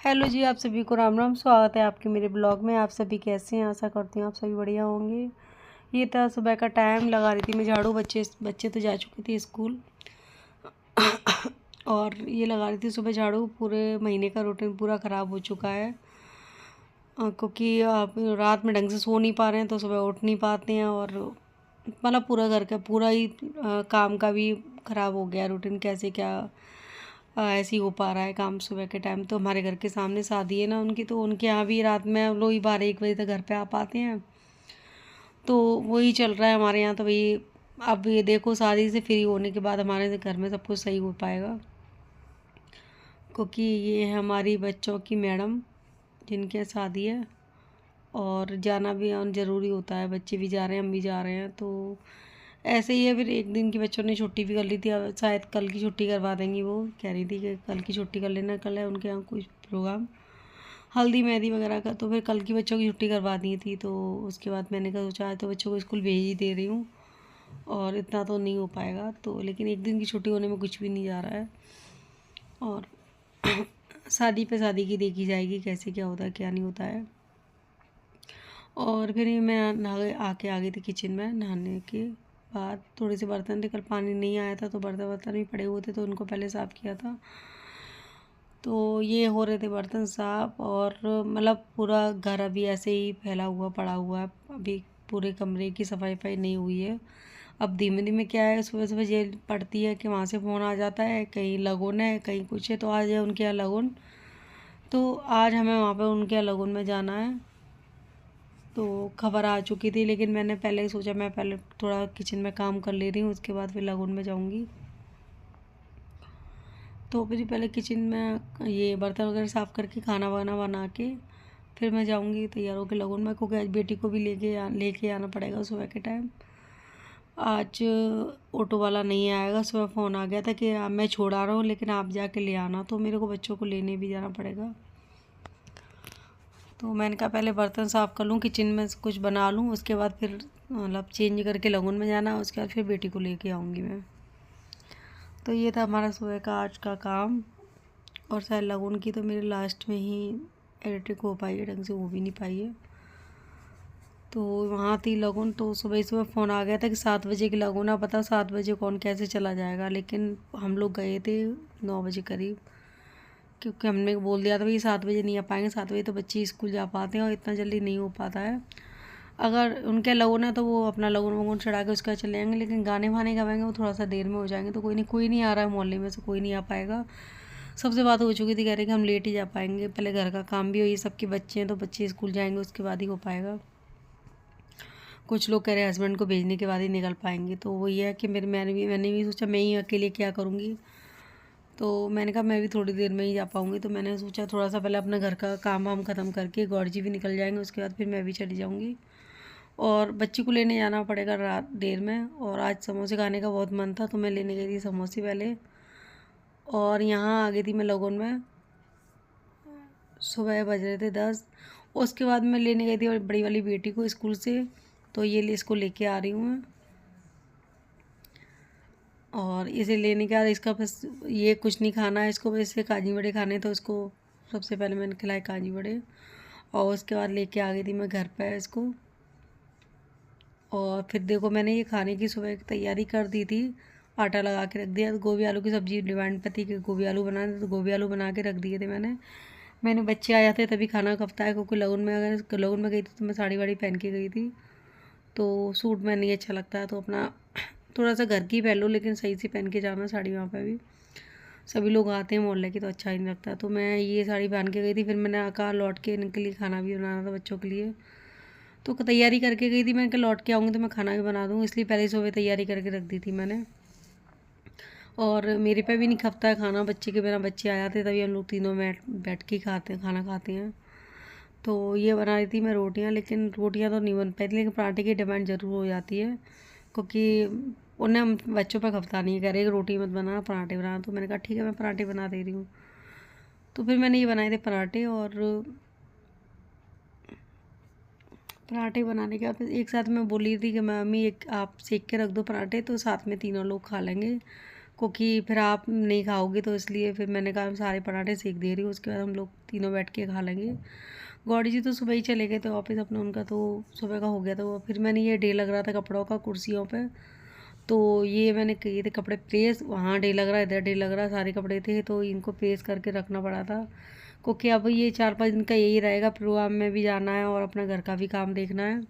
Hello जी, आप सभी को राम राम। स्वागत है आपके मेरे ब्लॉग में। आप सभी कैसे हैं? आशा करती हूँ आप सभी बढ़िया होंगे। ये था सुबह का टाइम, लगा रही थी मैं झाड़ू। बच्चे बच्चे तो जा चुके थे स्कूल और ये लगा रही थी सुबह झाड़ू। पूरे महीने का रूटीन पूरा ख़राब हो चुका है क्योंकि आप रात में ढंग से सो नहीं पा रहे हैं तो सुबह उठ नहीं पाते हैं। और मतलब पूरा घर का पूरा ही काम का भी ख़राब हो गया रूटीन। कैसे क्या ऐसे ही हो पा रहा है काम। सुबह के टाइम तो हमारे घर के सामने शादी है ना उनकी, तो उनके यहाँ भी रात में हम लोग ही 12-1 बजे तक घर पे आ पाते हैं। तो वही चल रहा है हमारे यहाँ। तो वही अब ये देखो, शादी से फ्री होने के बाद हमारे घर में सब कुछ सही हो पाएगा, क्योंकि ये है हमारी बच्चों की मैडम जिनके यहाँ शादी है और जाना भी ज़रूरी होता है। बच्चे भी जा रहे हैं, हम भी जा रहे हैं, तो ऐसे ही है। फिर एक दिन की बच्चों ने छुट्टी भी कर ली थी। अब शायद कल की छुट्टी करवा देंगी। वो कह रही थी कि कल की छुट्टी कर लेना, कल है उनके यहाँ कुछ प्रोग्राम हल्दी मेहंदी वगैरह का, तो फिर कल की बच्चों की छुट्टी करवा दी थी। तो उसके बाद मैंने कहा सोचा आज तो बच्चों को स्कूल भेज ही दे रही हूँ और इतना तो नहीं हो पाएगा। तो लेकिन एक दिन की छुट्टी होने में कुछ भी नहीं जा रहा है। और शादी पे शादी की देखी जाएगी कैसे क्या होता है क्या नहीं होता है। और फिर ये मैं नहा आके आ गई थी किचन में। नहाने के बाद थोड़े से बर्तन थे, कल पानी नहीं आया था तो बर्तन वर्तन भी पड़े हुए थे, तो उनको पहले साफ़ किया था। तो ये हो रहे थे बर्तन साफ़। और मतलब पूरा घर अभी ऐसे ही फैला हुआ पड़ा हुआ है। अभी पूरे कमरे की सफाई वफाई नहीं हुई है। अब धीमे धीमे क्या है, सुबह सुबह जेल पड़ती है कि वहाँ से फ़ोन आ जाता है, कहीं लगन है कहीं कुछ है। तो आज है उनके यहाँ लगन, तो आज हमें वहाँ पे उनके यहाँ लगन में जाना है। तो खबर आ चुकी थी, लेकिन मैंने पहले ही सोचा मैं पहले थोड़ा किचन में काम कर ले रही हूँ, उसके बाद फिर लगन में जाऊँगी। तो फिर पहले किचन में ये बर्तन वगैरह साफ़ करके खाना वाना बना के फिर मैं जाऊँगी तैयार होकर लगन में, क्योंकि आज बेटी को भी लेके आना पड़ेगा सुबह के टाइम। आज ऑटो वाला नहीं आएगा। सुबह फ़ोन आ गया था कि मैं छोड़ आ रहा हूँ लेकिन आप जाके ले आना, तो मेरे को बच्चों को लेने भी जाना पड़ेगा। तो मैंने कहा पहले बर्तन साफ़ कर लूँ, किचन में कुछ बना लूँ, उसके बाद फिर मतलब चेंज करके लगन में जाना, उसके बाद फिर बेटी को लेके आऊँगी मैं। तो ये था हमारा सुबह का आज का काम। और शायद लगन की तो मेरे लास्ट में ही एडिटिंग हो पाई है, ढंग से हो भी नहीं पाई है। तो वहाँ थी लगन, तो सुबह ही सुबह फ़ोन आ गया था कि 7 बजे की लगन है। पता 7 बजे कौन कैसे चला जाएगा, लेकिन हम लोग गए थे 9 बजे करीब, क्योंकि हमने बोल दिया था भाई 7 बजे नहीं आ पाएंगे। 7 बजे तो बच्चे स्कूल जा पाते हैं और इतना जल्दी नहीं हो पाता है। अगर उनके लगन है तो वो अपना लगन वगन चढ़ा के उसका चले जाएंगे, लेकिन गाने वाने गाएंगे वो थोड़ा सा देर में हो जाएंगे। तो कोई नहीं आ रहा है मोहल्ले में से, कोई नहीं आ पाएगा। सबसे बात हो चुकी थी, कह रहे कि हम लेट ही जा पाएंगे, पहले घर का काम भी हो, ये सबके बच्चे हैं तो बच्चे स्कूल जाएंगे उसके बाद ही हो पाएगा। कुछ लोग कह रहे हैं हस्बैंड को भेजने के बाद ही निकल पाएंगे। तो वो ये है कि मैंने भी सोचा मैं ही अकेले क्या करूँगी। तो मैंने कहा मैं भी थोड़ी देर में ही जा पाऊँगी। तो मैंने सोचा थोड़ा सा पहले अपने घर का काम वाम ख़त्म करके गौर जी भी निकल जाएंगे, उसके बाद फिर मैं भी चली जाऊँगी। और बच्ची को लेने जाना पड़ेगा रात देर में। और आज समोसे खाने का बहुत मन था तो मैं लेने गई थी समोसे पहले। और यहाँ आ गई थी मैं लगन में, सुबह बज रहे थे 10। उसके बाद मैं लेने गई थी बड़ी वाली बेटी को स्कूल से, तो ये इसको लेके आ रही हूँ मैं। और इसे लेने के बाद इसका बस ये कुछ नहीं खाना है, इसको बस इससे काजू बड़े खाने, तो इसको सबसे पहले मैंने खिलाए काजू बड़े। और उसके बाद लेके आ गई थी मैं घर पर इसको। और फिर देखो मैंने ये खाने की सुबह की तैयारी कर दी थी, आटा लगा के रख दिया। तो गोभी आलू की सब्ज़ी डिमांड पर थी कि गोभी आलू बनाने, तो गोभी आलू बना के रख दिए थे मैंने बच्चे आ जाते तभी खाना खपता है, क्योंकि लगन में अगर लगन में गई थी तो मैं साड़ी वाड़ी पहन के गई थी, तो सूट में नहीं अच्छा लगता है। तो अपना थोड़ा सा घर की पहन लो, लेकिन सही से पहन के जाना साड़ी। वहाँ पे भी सभी लोग आते हैं मोहल्ले के, तो अच्छा ही नहीं लगता। तो मैं ये साड़ी पहन के गई थी। फिर मैंने कहा लौट के इनके लिए खाना भी बनाना था बच्चों के लिए, तो तैयारी करके गई थी। मैंने कहा लौट के आऊँगी तो मैं खाना भी बना दूँगी, इसलिए पहले सुबह तैयारी करके रख दी थी मैंने। और मेरे पे भी नहीं खपता है खाना बच्चे के बिना। बच्चे आ जाते तभी हम लोग तीनों बैठ के खाते हैं, खाना खाते हैं। तो ये बना रही थी मैं रोटियां, लेकिन रोटियां तो नहीं बन पाई थी, लेकिन पराठे की डिमांड ज़रूर हो जाती है, क्योंकि उन्हें बच्चों पर खपता नहीं है, कह रहे रोटी मत बनाना पराठे बनाना। तो मैंने कहा ठीक है मैं पराठे बना दे रही हूँ। तो फिर मैंने ये बनाए थे पराठे। और पराठे बनाने के बाद एक साथ मैं बोली थी कि मम्मी एक आप सेक के रख दो पराठे, तो साथ में तीनों लोग खा लेंगे, क्योंकि फिर आप नहीं खाओगे, तो इसलिए फिर मैंने कहा सारे पराठे सेक दे रही हूँ, उसके बाद हम लोग तीनों बैठ के खा लेंगे। गौड़ी जी तो सुबह ही चले गए थे ऑफिस अपना, उनका तो सुबह का हो गया था। वो फिर मैंने ये डे लग रहा था कपड़ों का कुर्सियों पे, तो ये मैंने किए थे कपड़े प्रेस, वहाँ डे लग रहा है, इधर डे लग रहा है, सारे कपड़े थे तो इनको प्रेस करके रखना पड़ा था। क्योंकि अब ये 4-5 दिन का यही रहेगा, प्रोग्राम में भी जाना है और अपना घर का भी काम देखना है।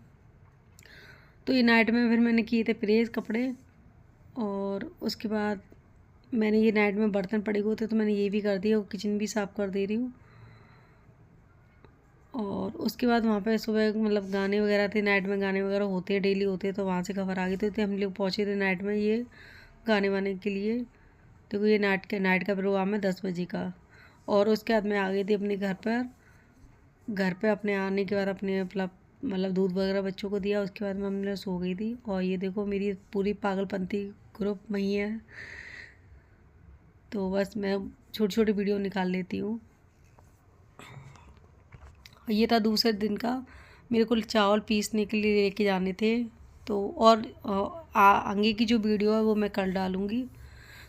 तो ये नाइट में फिर मैंने किए थे प्रेस कपड़े, और उसके बाद मैंने ये नाइट में बर्तन पड़े हुए थे तो मैंने ये भी कर दिया और किचन भी साफ़ कर दे रही हूँ। और उसके बाद वहाँ पे सुबह मतलब गाने वगैरह थे, नाइट में गाने वगैरह होते हैं, डेली होते हैं, तो वहाँ से खबर आ गई थी हम लोग पहुँचे थे नाइट में ये गाने वाने के लिए। देखो ये नाइट का प्रोग्राम है 10 बजे का। और उसके बाद मैं आ गई थी अपने घर पे अपने आने के बाद अपने मतलब दूध वगैरह बच्चों को दिया, उसके बाद मैं सो गई थी। और ये देखो मेरी पूरी पागलपंती ग्रुप वहीं है, तो बस मैं छोटी छोटी वीडियो निकाल लेती हूँ। ये था दूसरे दिन का, मेरे को चावल पीसने के लिए लेके जाने थे, तो और आगे की जो वीडियो है वो मैं कल डालूँगी,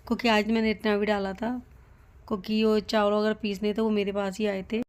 क्योंकि आज मैंने इतना भी डाला था, क्योंकि वो चावल वगैरह पीसने थे वो मेरे पास ही आए थे।